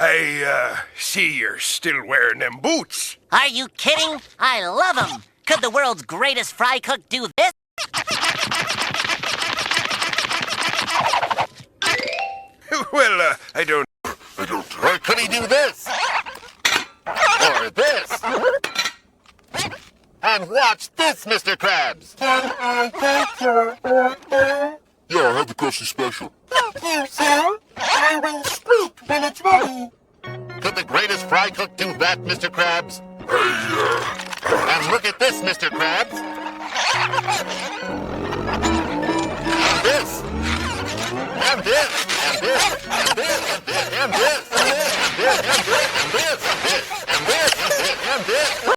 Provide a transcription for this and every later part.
I see you're still wearing them boots. Are you kidding? I love them. Could the world's greatest fry cook do this? Well, I don't. Or could he do this? Or this? And watch this, Mr. Krabs. Can I get your order? Yeah, I have the Krusty Special. Thank you, sir. I will speak when it's ready. Could the greatest fry cook do that, Mr. Krabs? And look at this, Mr. Krabs. And this. And this. And this. And this. And this. And this. And this. And this. And this. And this. And this. And this. And this.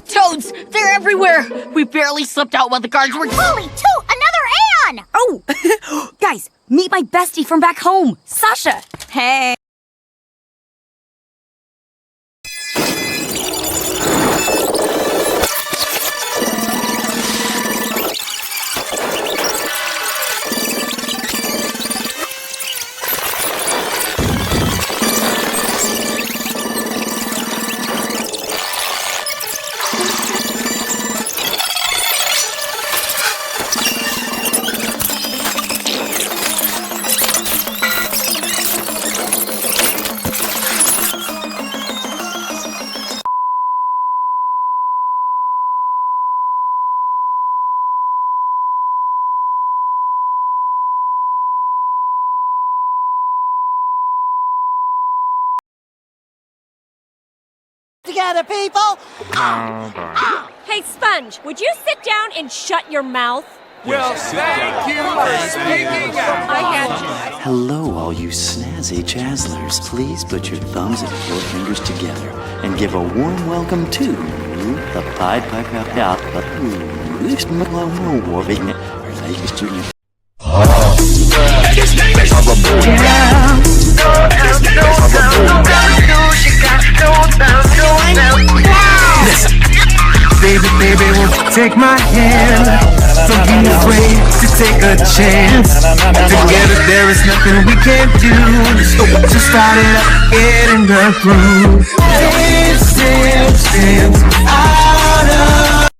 Toads! They're everywhere! We barely slipped out while the guards were— Holy toot! Another Ann! Oh! Guys, meet my bestie from back home, Sasha! Hey! Together, people! Hey, Sponge, would you sit down and shut your mouth? Well, thank you for speaking out. I got you. Hello, all you snazzy chazzlers. Please put your thumbs and forefingers together and give a warm welcome to the Pied Piper Out. Baby, won't you take my hand? Don't be afraid to take a chance. Together there is nothing we can't do. So just start it up, get in the groove. Dance, dance, dance out of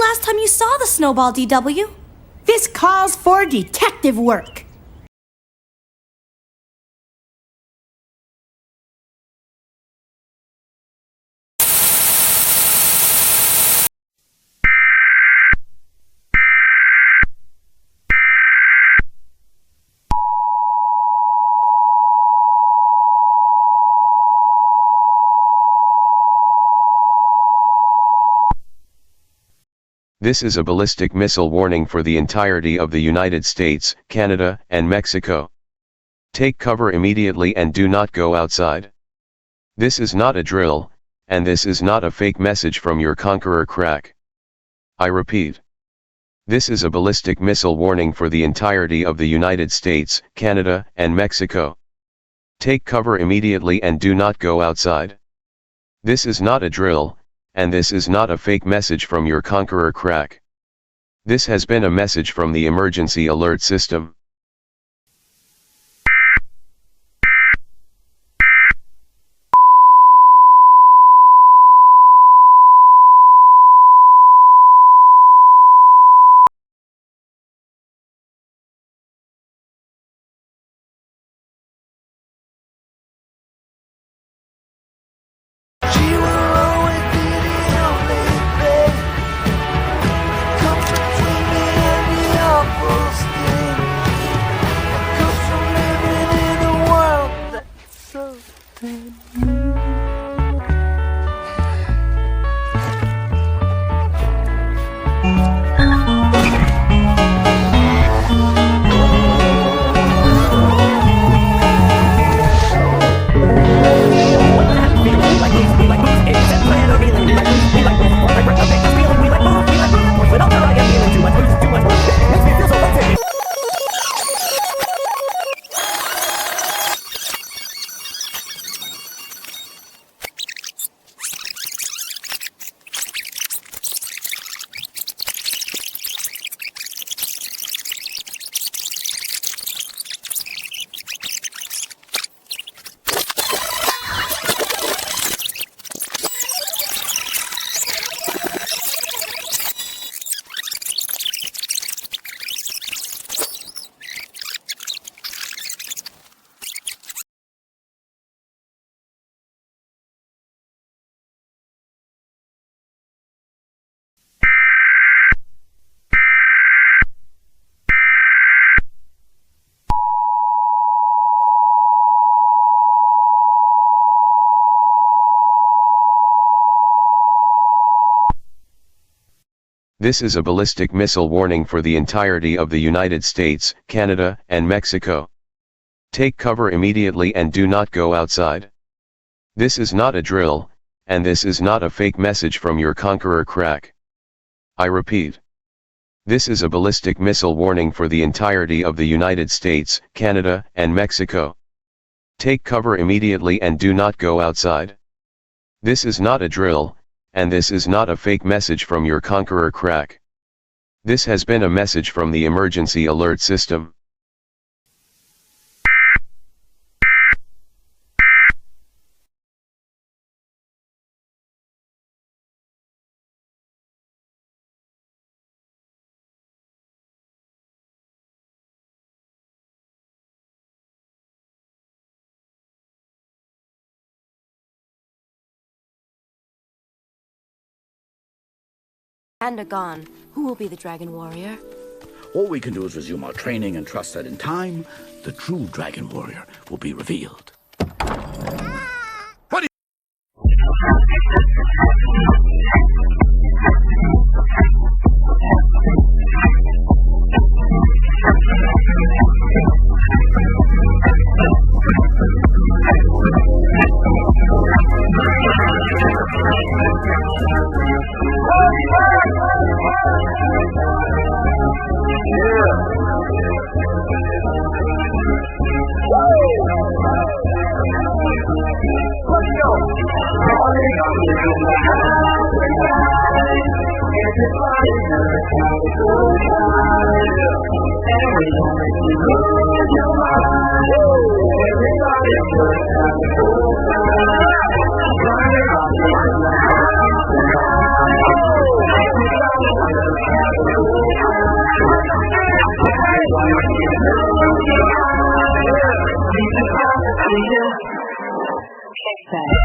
last time you saw the snowball, DW? This calls for detective work. This is a ballistic missile warning for the entirety of the United States, Canada, and Mexico. Take cover immediately and do not go outside. This is not a drill, and this is not a fake message from your conqueror crack. I repeat. This is a ballistic missile warning for the entirety of the United States, Canada, and Mexico. Take cover immediately and do not go outside. This is not a drill, and this is not a fake message from your conqueror crack. This has been a message from the emergency alert system. This is a ballistic missile warning for the entirety of the United States, Canada, and Mexico. Take cover immediately and do not go outside. This is not a drill, and this is not a fake message from your conqueror crack. I repeat. This is a ballistic missile warning for the entirety of the United States, Canada, and Mexico. Take cover immediately and do not go outside. This is not a drill, and this is not a fake message from your conqueror crack. This has been a message from the emergency alert system. And are gone. Who will be the Dragon Warrior? All we can do is resume our training and trust that in time, the true Dragon Warrior will be revealed. What do Say.